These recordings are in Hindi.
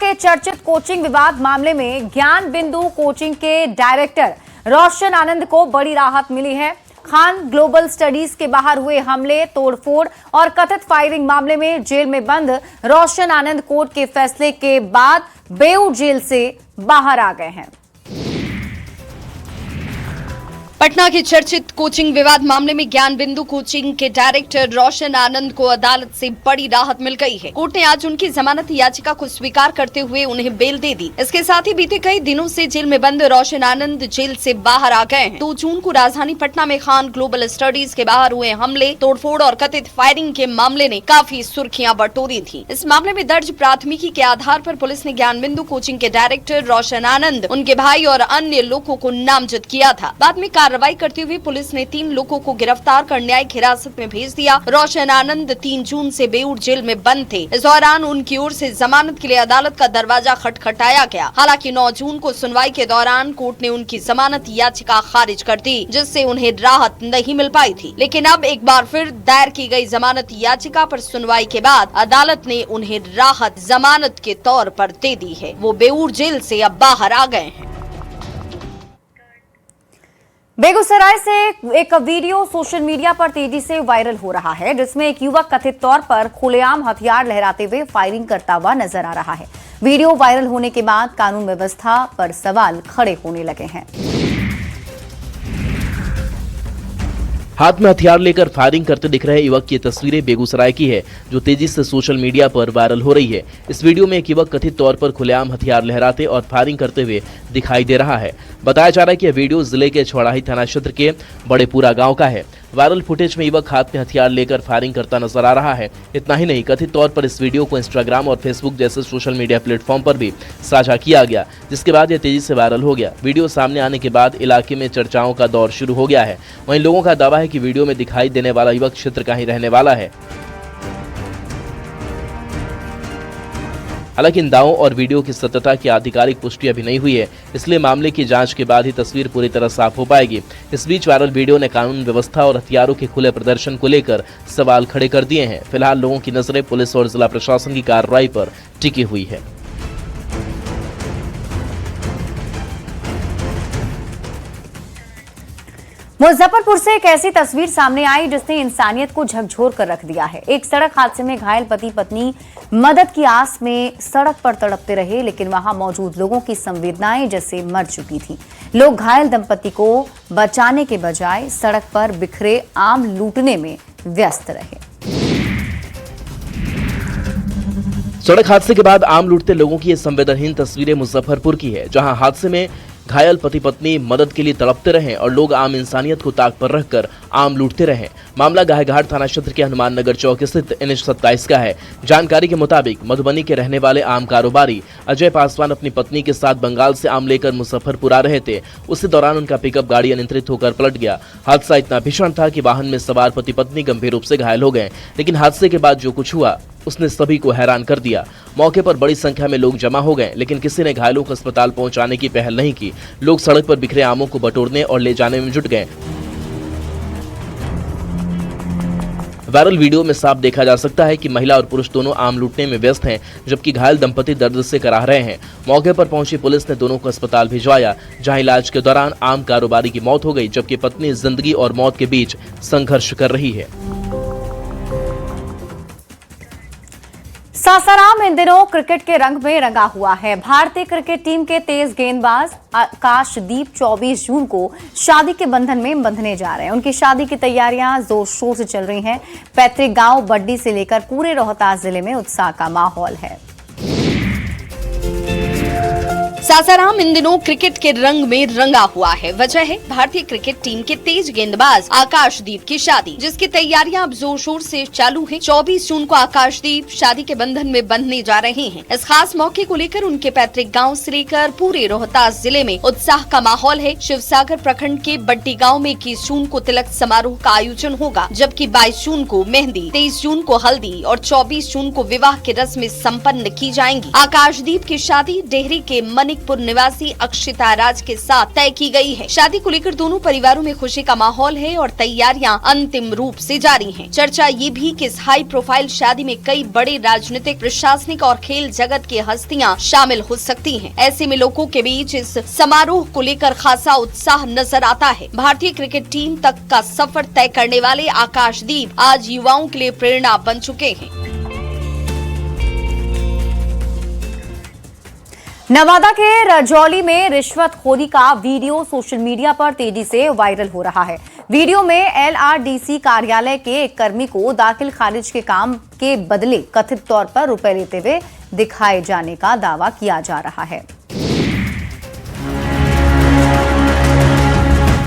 के चर्चित कोचिंग विवाद मामले में ज्ञान बिंदु कोचिंग के डायरेक्टर रोशन आनंद को बड़ी राहत मिली है। खान ग्लोबल स्टडीज के बाहर हुए हमले, तोड़फोड़ और कथित फायरिंग मामले में जेल में बंद रोशन आनंद कोर्ट के फैसले के बाद बेऊर जेल से बाहर आ गए हैं। पटना के चर्चित कोचिंग विवाद मामले में ज्ञान बिंदु कोचिंग के डायरेक्टर रोशन आनंद को अदालत से बड़ी राहत मिल गई है। कोर्ट ने आज उनकी जमानत याचिका को स्वीकार करते हुए उन्हें बेल दे दी। इसके साथ ही बीते कई दिनों से जेल में बंद रोशन आनंद जेल से बाहर आ गए हैं। 2 जून को राजधानी पटना में खान ग्लोबल स्टडीज के बाहर हुए हमले, तोड़फोड़ और कथित फायरिंग के मामले ने काफी सुर्खियां बटोरी थी। इस मामले में दर्ज प्राथमिकी के आधार पर पुलिस ने ज्ञान बिंदु कोचिंग के डायरेक्टर रोशन आनंद, उनके भाई और अन्य लोगों को नामजद किया था। बाद में कार्रवाई करते हुए पुलिस ने 3 लोगों को गिरफ्तार कर न्यायिक हिरासत में भेज दिया। रोशन आनंद 3 जून से बेऊर जेल में बंद थे। इस दौरान उनकी ओर से जमानत के लिए अदालत का दरवाजा खटखटाया गया। हालांकि 9 जून को सुनवाई के दौरान कोर्ट ने उनकी जमानत याचिका खारिज कर दी, जिससे उन्हें राहत नहीं मिल पाई थी। लेकिन अब एक बार फिर दायर की गई जमानत याचिका पर सुनवाई के बाद अदालत ने उन्हें राहत जमानत के तौर पर दे दी है। वो बेऊर जेल से अब बाहर आ गए हैं। बेगूसराय से एक वीडियो सोशल मीडिया पर तेजी से वायरल हो रहा है, जिसमें एक युवक कथित तौर पर खुलेआम हथियार लहराते हुए फायरिंग करता हुआ नजर आ रहा है। वीडियो वायरल होने के बाद कानून व्यवस्था पर सवाल खड़े होने लगे हैं। हाथ में हथियार लेकर फायरिंग करते दिख रहे युवक की तस्वीरें बेगूसराय की है, जो तेजी से सोशल मीडिया पर वायरल हो रही है। इस वीडियो में एक युवक कथित तौर पर खुलेआम हथियार लहराते और फायरिंग करते हुए दिखाई दे रहा है। बताया जा रहा है कि यह वीडियो जिले के छौड़ाही थाना क्षेत्र के बड़ेपुरा गांव का है। वायरल फुटेज में युवक हाथ में हथियार लेकर फायरिंग करता नजर आ रहा है। इतना ही नहीं, कथित तौर पर इस वीडियो को इंस्टाग्राम और फेसबुक जैसे सोशल मीडिया प्लेटफॉर्म पर भी साझा किया गया, जिसके बाद यह तेजी से वायरल हो गया। वीडियो सामने आने के बाद इलाके में चर्चाओं का दौर शुरू हो गया है। वहीं लोगों का दावा है कि वीडियो में दिखाई देने वाला युवक क्षेत्र का ही रहने वाला है। हालांकि इन दावों और वीडियो की सत्यता की आधिकारिक पुष्टि अभी नहीं हुई है, इसलिए मामले की जांच के बाद ही तस्वीर पूरी तरह साफ हो पाएगी। इस बीच वायरल वीडियो ने कानून व्यवस्था और हथियारों के खुले प्रदर्शन को लेकर सवाल खड़े कर दिए हैं। फिलहाल लोगों की नजरें पुलिस और जिला प्रशासन की कार्रवाई पर टिकी हुई है। मुजफ्फरपुर से एक ऐसी तस्वीर सामने आई जिसने इंसानियत को झकझोर कर रख दिया है। एक सड़क हादसे में घायल पति पत्नी मदद की आस में सड़क पर तड़पते रहे, लेकिन वहां मौजूद लोगों की संवेदनाएं जैसे मर चुकी थी। लोग घायल दंपति को बचाने के बजाय सड़क पर बिखरे आम लूटने में व्यस्त रहे। सड़क हादसे के बाद आम लूटते लोगों की ये संवेदनहीन तस्वीरें मुजफ्फरपुर की है, जहां हादसे में घायल पति पत्नी मदद के लिए तड़पते रहे और लोग आम इंसानियत को ताक पर रखकर आम लूटते रहे। मामला गायघाट थाना क्षेत्र के हनुमान नगर चौक स्थित NH 27 का है। जानकारी के मुताबिक मधुबनी के रहने वाले आम कारोबारी अजय पासवान अपनी पत्नी के साथ बंगाल से आम लेकर मुजफ्फरपुर आ रहे थे। उसी दौरान उनका पिकअप गाड़ी अनियंत्रित होकर पलट गया। हादसा इतना भीषण था कि वाहन में सवार पति पत्नी गंभीर रूप से घायल हो गए, लेकिन हादसे के बाद जो कुछ हुआ उसने सभी को हैरान कर दिया। मौके पर बड़ी संख्या में लोग जमा हो गए, लेकिन किसी ने घायलों को अस्पताल पहुंचाने की पहल नहीं की। लोग सड़क पर बिखरे आमों को बटोरने और ले जाने में जुट गए। वायरल वीडियो में साफ देखा जा सकता है कि महिला और पुरुष दोनों आम लूटने में व्यस्त हैं, जबकि घायल दंपति दर्द से कराह रहे हैं। मौके पर पहुंची पुलिस ने दोनों को अस्पताल भिजवाया, जहां इलाज के दौरान आम कारोबारी की मौत हो गई, जबकि पत्नी जिंदगी और मौत के बीच संघर्ष कर रही है। सासाराम इन दिनों क्रिकेट के रंग में रंगा हुआ है। भारतीय क्रिकेट टीम के तेज गेंदबाज आकाशदीप 24 जून को शादी के बंधन में बंधने जा रहे हैं। उनकी शादी की तैयारियां जोर शोर से चल रही हैं। पैतृक गांव बड्डी से लेकर पूरे रोहतास जिले में उत्साह का माहौल है। सासाराम इन दिनों क्रिकेट के रंग में रंगा हुआ है। वजह है भारतीय क्रिकेट टीम के तेज गेंदबाज आकाशदीप की शादी, जिसकी तैयारियां अब जोर शोर से चालू हैं। 24 जून को आकाशदीप शादी के बंधन में बंधने जा रहे हैं। इस खास मौके को लेकर उनके पैतृक गांव से लेकर पूरे रोहतास जिले में उत्साह का माहौल है। शिवसागर प्रखंड के बड्डी गाँव में 21 जून को तिलक समारोह का आयोजन होगा, जबकि 22 जून को मेहंदी, 23 जून को हल्दी और 24 जून को विवाह की रस्में सम्पन्न की जाएंगी। आकाशदीप की शादी डेहरी के मनिक जगदीकपुर निवासी अक्षिता राज के साथ तय की गई है। शादी को लेकर दोनों परिवारों में खुशी का माहौल है और तैयारियां अंतिम रूप से जारी हैं। चर्चा ये भी कि इस हाई प्रोफाइल शादी में कई बड़े राजनीतिक, प्रशासनिक और खेल जगत की हस्तियां शामिल हो सकती हैं। ऐसे में लोगों के बीच इस समारोह को लेकर खासा उत्साह नजर आता है। भारतीय क्रिकेट टीम तक का सफर तय करने वाले आकाशदीप आज युवाओं के लिए प्रेरणा बन चुके हैं। नवादा के रजौली में रिश्वतखोरी का वीडियो सोशल मीडिया पर तेजी से वायरल हो रहा है। वीडियो में LRDC कार्यालय के एक कर्मी को दाखिल खारिज के काम के बदले कथित तौर पर रुपए लेते हुए दिखाए जाने का दावा किया जा रहा है।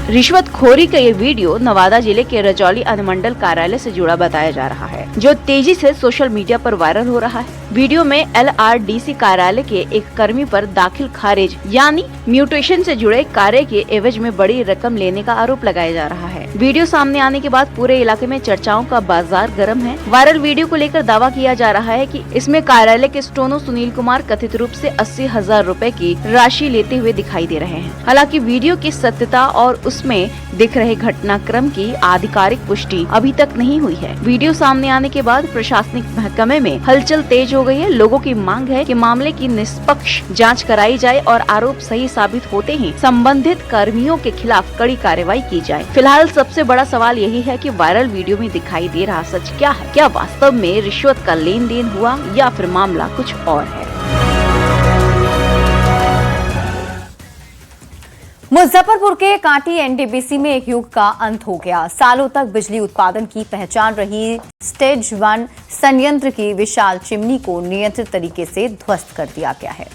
रिश्वतखोरी का ये वीडियो नवादा जिले के रजौली अनुमंडल कार्यालय से जुड़ा बताया जा रहा है, जो तेजी से सोशल मीडिया पर वायरल हो रहा है। वीडियो में LRDC कार्यालय के एक कर्मी पर दाखिल खारिज यानी म्यूटेशन से जुड़े कार्य के एवज में बड़ी रकम लेने का आरोप लगाया जा रहा है। वीडियो सामने आने के बाद पूरे इलाके में चर्चाओं का बाजार गर्म है। वायरल वीडियो को लेकर दावा किया जा रहा है कि इसमें कार्यालय के स्टोनो सुनील कुमार कथित रूप से 80,000 रुपए की राशि लेते हुए दिखाई दे रहे हैं। हालांकि वीडियो की सत्यता और उसमें दिख रहे घटनाक्रम की आधिकारिक पुष्टि अभी तक नहीं हुई है। वीडियो सामने आने के बाद प्रशासनिक महकमे में हलचल तेज हो गई है। लोगों की मांग है कि मामले की निष्पक्ष जांच कराई जाए और आरोप सही साबित होते ही संबंधित कर्मियों के खिलाफ कड़ी कार्रवाई की जाए। फिलहाल सबसे बड़ा सवाल यही है कि वायरल वीडियो में दिखाई दे रहा सच क्या है? क्या वास्तव में रिश्वत का लेन देन हुआ या फिर मामला कुछ और है? मुजफ्फरपुर के कांटी NTPC में एक युग का अंत हो गया। सालों तक बिजली उत्पादन की पहचान रही स्टेज 1 संयंत्र की विशाल चिमनी को नियंत्रित तरीके से ध्वस्त कर दिया गया है।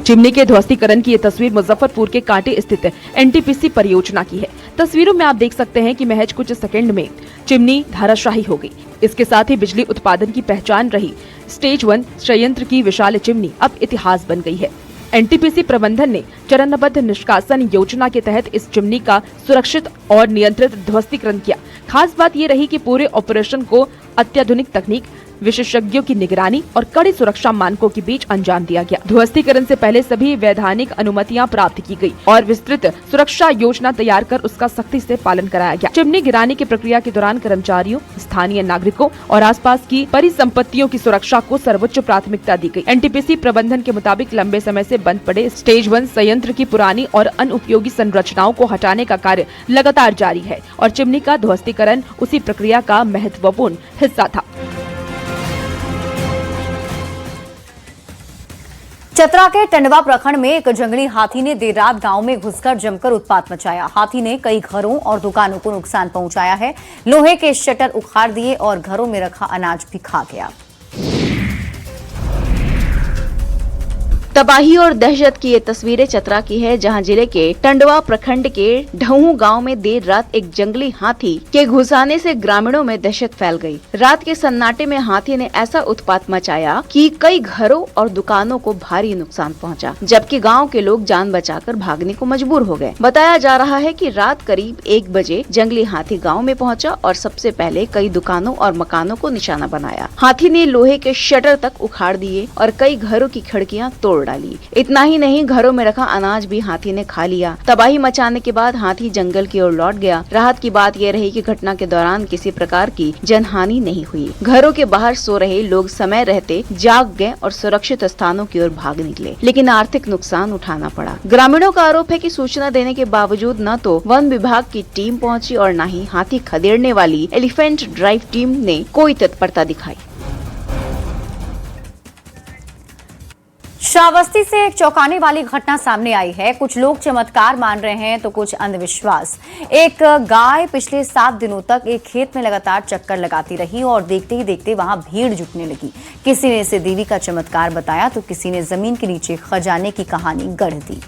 चिमनी के ध्वस्तीकरण की ये तस्वीर मुजफ्फरपुर के कांटी स्थित NTPC परियोजना की है। तस्वीरों में आप देख सकते हैं कि महज कुछ सेकंड में चिमनी धराशायी हो गई। इसके साथ ही बिजली उत्पादन की पहचान रही स्टेज 1 संयंत्र की विशाल चिमनी अब इतिहास बन गई है। NTPC प्रबंधन ने चरणबद्ध निष्कासन योजना के तहत इस चिमनी का सुरक्षित और नियंत्रित ध्वस्तीकरण किया। खास बात ये रही कि पूरे ऑपरेशन को अत्याधुनिक तकनीक, विशेषज्ञों की निगरानी और कड़ी सुरक्षा मानकों के बीच अंजाम दिया गया। ध्वस्तीकरण से पहले सभी वैधानिक अनुमतियां प्राप्त की गई और विस्तृत सुरक्षा योजना तैयार कर उसका सख्ती से पालन कराया गया। चिमनी गिराने की प्रक्रिया के दौरान कर्मचारियों, स्थानीय नागरिकों और आसपास की परिसंपत्तियों की सुरक्षा को सर्वोच्च प्राथमिकता दी गई। NTPC प्रबंधन के मुताबिक लंबे समय से बंद पड़े स्टेज 1 संयंत्र की पुरानी और अनुपयोगी संरचनाओं को हटाने का कार्य लगातार जारी है और चिमनी का ध्वस्तीकरण उसी प्रक्रिया का महत्वपूर्ण हिस्सा था। चतरा के टंडवा प्रखंड में एक जंगली हाथी ने देर रात गांव में घुसकर जमकर उत्पात मचाया। हाथी ने कई घरों और दुकानों को नुकसान पहुंचाया है। लोहे के शटर उखाड़ दिए और घरों में रखा अनाज भी खा गया। तबाही और दहशत की ये तस्वीरें चतरा की है, जहां जिले के टंडवा प्रखंड के ढहू गांव में देर रात एक जंगली हाथी के घुस आने से ग्रामीणों में दहशत फैल गई। रात के सन्नाटे में हाथी ने ऐसा उत्पात मचाया कि कई घरों और दुकानों को भारी नुकसान पहुंचा, जबकि गांव के लोग जान बचाकर भागने को मजबूर हो गए। बताया जा रहा है कि रात करीब 1 बजे जंगली हाथी गाँव में पहुँचा और सबसे पहले कई दुकानों और मकानों को निशाना बनाया। हाथी ने लोहे के शटर तक उखाड़ दिए और कई घरों की खिड़कियाँ तोड़ डाली। इतना ही नहीं, घरों में रखा अनाज भी हाथी ने खा लिया। तबाही मचाने के बाद हाथी जंगल की ओर लौट गया। राहत की बात यह रही कि घटना के दौरान किसी प्रकार की जनहानि नहीं हुई। घरों के बाहर सो रहे लोग समय रहते जाग गए और सुरक्षित स्थानों की ओर भाग निकले, लेकिन आर्थिक नुकसान उठाना पड़ा। ग्रामीणों का आरोप है कि सूचना देने के बावजूद न तो वन विभाग की टीम पहुंची और न ही हाथी खदेड़ने वाली एलिफेंट ड्राइव टीम ने कोई तत्परता दिखाई। श्रावस्ती से एक चौंकाने वाली घटना सामने आई है। कुछ लोग चमत्कार मान रहे हैं तो कुछ अंधविश्वास। एक गाय पिछले 7 दिनों तक एक खेत में लगातार चक्कर लगाती रही और देखते ही देखते वहां भीड़ जुटने लगी। किसी ने इसे देवी का चमत्कार बताया तो किसी ने जमीन के नीचे खजाने की कहानी गढ़ दी।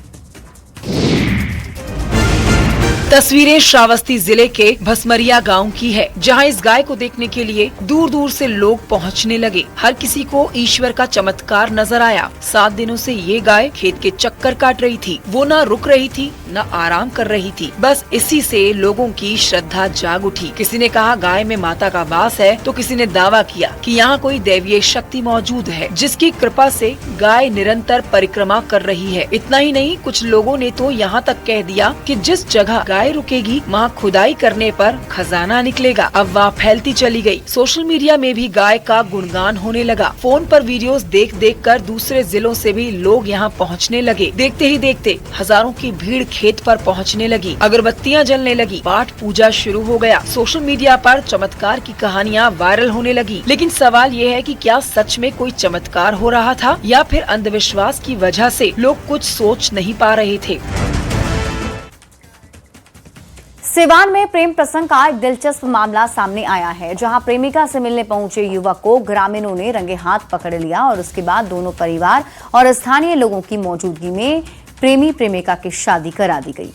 तस्वीरें श्रावस्ती जिले के भस्मरिया गांव की है, जहां इस गाय को देखने के लिए दूर दूर से लोग पहुंचने लगे। हर किसी को ईश्वर का चमत्कार नजर आया। 7 दिनों से ये गाय खेत के चक्कर काट रही थी। वो न रुक रही थी न आराम कर रही थी। बस इसी से लोगों की श्रद्धा जाग उठी। किसी ने कहा गाय में माता का वास है, तो किसी ने दावा किया कि यहाँ कोई दैवीय शक्ति मौजूद है, जिसकी कृपा से गाय निरंतर परिक्रमा कर रही है। इतना ही नहीं, कुछ लोगों ने तो यहाँ तक कह दिया कि जिस जगह गाय रुकेगी वहाँ खुदाई करने पर खजाना निकलेगा। अफवाह फैलती चली गई। सोशल मीडिया में भी गाय का गुणगान होने लगा। फोन पर वीडियोस देख देख कर दूसरे जिलों से भी लोग यहाँ पहुँचने लगे। देखते ही देखते हजारों की भीड़ खेत पर पहुँचने लगी। अगरबत्तियाँ जलने लगी। पाठ पूजा शुरू हो गया। सोशल मीडिया पर चमत्कार की कहानियाँ वायरल होने लगी। लेकिन सवाल ये है कि क्या सच में कोई चमत्कार हो रहा था या फिर अंधविश्वास की वजह से लोग कुछ सोच नहीं पा रहे थे। सिवान में प्रेम प्रसंग का एक दिलचस्प मामला सामने आया है, जहां प्रेमिका से मिलने पहुंचे युवक को ग्रामीणों ने रंगे हाथ पकड़ लिया और उसके बाद दोनों परिवार और स्थानीय लोगों की मौजूदगी में प्रेमी प्रेमिका की शादी करा दी गई।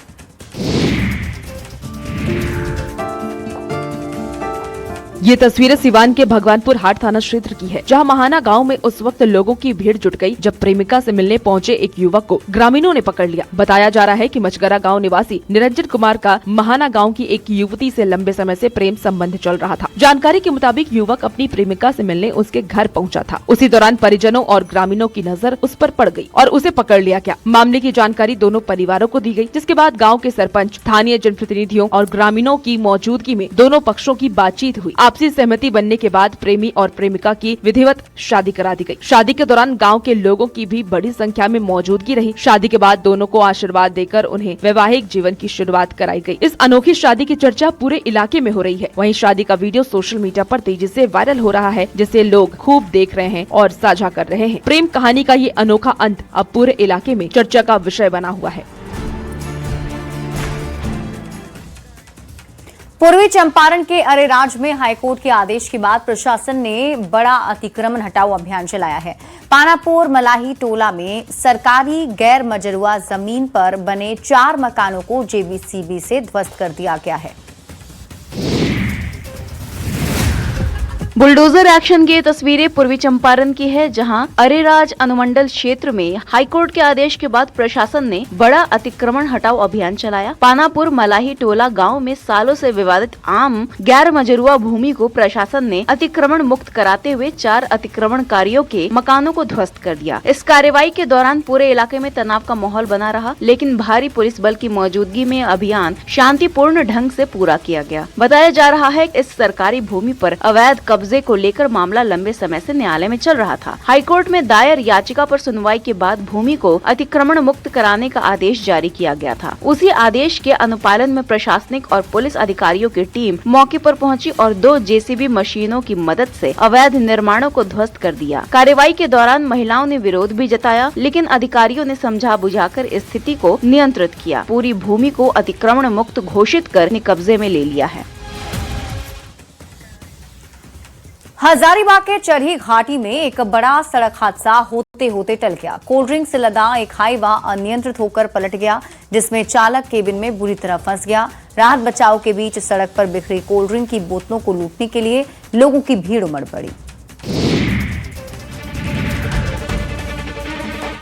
ये तस्वीरें सिवान के भगवानपुर हाट थाना क्षेत्र की है, जहां महाना गांव में उस वक्त लोगों की भीड़ जुट गई जब प्रेमिका से मिलने पहुंचे एक युवक को ग्रामीणों ने पकड़ लिया। बताया जा रहा है कि मचगरा गांव निवासी निरंजन कुमार का महाना गांव की एक युवती से लंबे समय से प्रेम संबंध चल रहा था। जानकारी के मुताबिक युवक अपनी प्रेमिका से मिलने उसके घर पहुंचा था। उसी दौरान परिजनों और ग्रामीणों की नजर उस पर पड़ गई और उसे पकड़ लिया गया। मामले की जानकारी दोनों परिवारों को दी गई, जिसके बाद गाँव के सरपंच, स्थानीय जनप्रतिनिधियों और ग्रामीणों की मौजूदगी में दोनों पक्षों की बातचीत हुई। आपसी सहमति बनने के बाद प्रेमी और प्रेमिका की विधिवत शादी करा दी गई। शादी के दौरान गांव के लोगों की भी बड़ी संख्या में मौजूदगी रही। शादी के बाद दोनों को आशीर्वाद देकर उन्हें वैवाहिक जीवन की शुरुआत कराई गई। इस अनोखी शादी की चर्चा पूरे इलाके में हो रही है। वहीं शादी का वीडियो सोशल मीडिया पर तेजी से वायरल हो रहा है, जिसे लोग खूब देख रहे हैं और साझा कर रहे हैं। प्रेम कहानी का ये अनोखा अंत अब पूरे इलाके में चर्चा का विषय बना हुआ है। पूर्वी चंपारण के अरेराज में हाईकोर्ट के आदेश के बाद प्रशासन ने बड़ा अतिक्रमण हटाओ अभियान चलाया है। पानापुर मलाही टोला में सरकारी गैर मजरूआ जमीन पर बने 4 मकानों को जेसीबी से ध्वस्त कर दिया गया है। बुलडोजर एक्शन की ये तस्वीरें पूर्वी चंपारण की है, जहां अरेराज अनुमंडल क्षेत्र में हाईकोर्ट के आदेश के बाद प्रशासन ने बड़ा अतिक्रमण हटाओ अभियान चलाया। पानापुर मलाही टोला गांव में सालों से विवादित आम गैर मजरूआ भूमि को प्रशासन ने अतिक्रमण मुक्त कराते हुए 4 अतिक्रमणकारियों के मकानों को ध्वस्त कर दिया। इस कार्रवाई के दौरान पूरे इलाके में तनाव का माहौल बना रहा, लेकिन भारी पुलिस बल की मौजूदगी में अभियान शांतिपूर्ण ढंग से पूरा किया गया। बताया जा रहा है कि इस सरकारी भूमि पर अवैध कब्जे को लेकर मामला लंबे समय से न्यायालय में चल रहा था। हाईकोर्ट में दायर याचिका पर सुनवाई के बाद भूमि को अतिक्रमण मुक्त कराने का आदेश जारी किया गया था। उसी आदेश के अनुपालन में प्रशासनिक और पुलिस अधिकारियों की टीम मौके पर पहुंची और 2 जेसीबी मशीनों की मदद से अवैध निर्माणों को ध्वस्त कर दिया। कार्रवाई के दौरान महिलाओं ने विरोध भी जताया, लेकिन अधिकारियों ने समझा बुझाकर स्थिति को नियंत्रित किया। पूरी भूमि को अतिक्रमण मुक्त घोषित कर कब्जे में ले लिया है। हजारीबाग के चरही घाटी में एक बड़ा सड़क हादसा होते होते टल गया। कोल्ड ड्रिंक से लदा एक हाईवा अनियंत्रित होकर पलट गया, जिसमें चालक केबिन में बुरी तरह फंस गया। राहत बचाव के बीच सड़क पर बिखरी कोल्ड ड्रिंक की बोतलों को लूटने के लिए लोगों की भीड़ उमड़ पड़ी।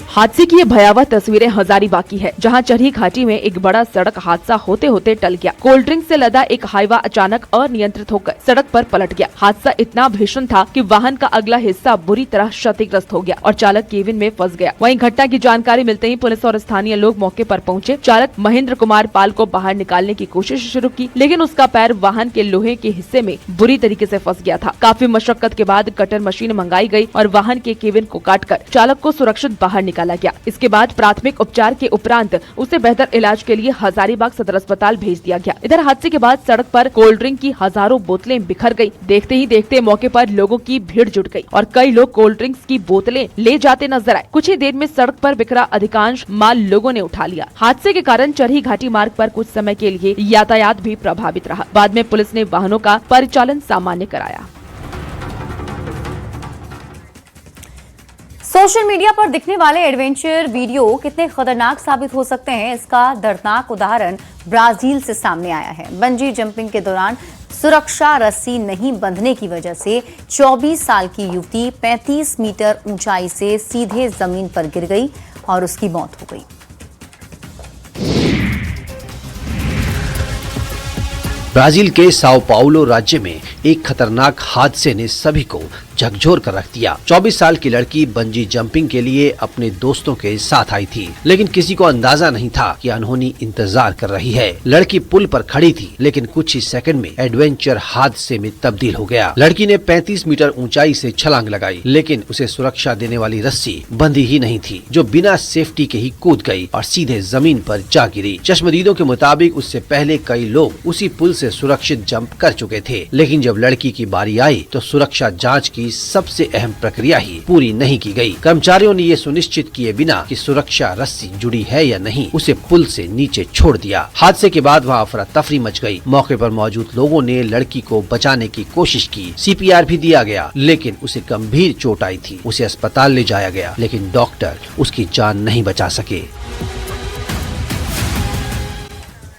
हादसे की ये भयावह तस्वीरें हजारीबाग की है, जहां चरही घाटी में एक बड़ा सड़क हादसा होते होते टल गया। कोल्ड ड्रिंक से लदा एक हाईवा अचानक अनियंत्रित होकर सड़क पर पलट गया। हादसा इतना भीषण था कि वाहन का अगला हिस्सा बुरी तरह क्षतिग्रस्त हो गया और चालक केबिन में फंस गया। वहीं घटना की जानकारी मिलते ही पुलिस और स्थानीय लोग मौके पर पहुंचे। चालक महेंद्र कुमार पाल को बाहर निकालने की कोशिश शुरू की, लेकिन उसका पैर वाहन के लोहे के हिस्से में बुरी तरीके से फंस गया था। काफी मशक्कत के बाद कटर मशीन मंगाई गई और वाहन के केबिन को काटकर चालक को सुरक्षित बाहर निकाला गया। इसके बाद प्राथमिक उपचार के उपरांत उसे बेहतर इलाज के लिए हजारीबाग सदर अस्पताल भेज दिया गया। इधर हादसे के बाद सड़क पर कोल्ड ड्रिंक की हजारों बोतलें बिखर गई। देखते ही देखते मौके पर लोगों की भीड़ जुट गई और कई लोग कोल्ड ड्रिंक्स की बोतलें ले जाते नजर आए। कुछ ही देर में सड़क पर बिखरा अधिकांश माल लोगों ने उठा लिया। हादसे के कारण चरही घाटी मार्ग पर कुछ समय के लिए यातायात भी प्रभावित रहा। बाद में पुलिस ने वाहनों का परिचालन सामान्य कराया। सोशल मीडिया पर दिखने वाले एडवेंचर वीडियो कितने खतरनाक साबित हो सकते हैं, इसका दर्दनाक उदाहरण ब्राजील से सामने आया है। बंजी जंपिंग के दौरान सुरक्षा रस्सी नहीं बंधने की वजह से 24 साल की युवती 35 मीटर ऊंचाई से सीधे जमीन पर गिर गई और उसकी मौत हो गई। ब्राजील के साओ पाउलो राज्य में एक खतरनाक हादसे ने सभी को झकझोर कर रख दिया। 24 साल की लड़की बंजी जंपिंग के लिए अपने दोस्तों के साथ आई थी, लेकिन किसी को अंदाजा नहीं था कि अनहोनी इंतजार कर रही है। लड़की पुल पर खड़ी थी, लेकिन कुछ ही सेकंड में एडवेंचर हादसे में तब्दील हो गया। लड़की ने 35 मीटर ऊंचाई से छलांग लगाई, लेकिन उसे सुरक्षा देने वाली रस्सी बंधी ही नहीं थी, जो बिना सेफ्टी के ही कूद गई और सीधे जमीन पर जा गिरी। चश्मदीदों के मुताबिक उससे पहले कई लोग उसी पुल से सुरक्षित जंप कर चुके थे, लेकिन जब लड़की की बारी आई तो सुरक्षा जांच की सबसे अहम प्रक्रिया ही पूरी नहीं की गई। कर्मचारियों ने ये सुनिश्चित किए बिना कि सुरक्षा रस्सी जुड़ी है या नहीं, उसे पुल से नीचे छोड़ दिया। हादसे के बाद वहाँ अफरा तफरी मच गई। मौके पर मौजूद लोगों ने लड़की को बचाने की कोशिश की, CPR भी दिया गया, लेकिन उसे गंभीर चोट आई थी। उसे अस्पताल ले जाया गया, लेकिन डॉक्टर उसकी जान नहीं बचा सके।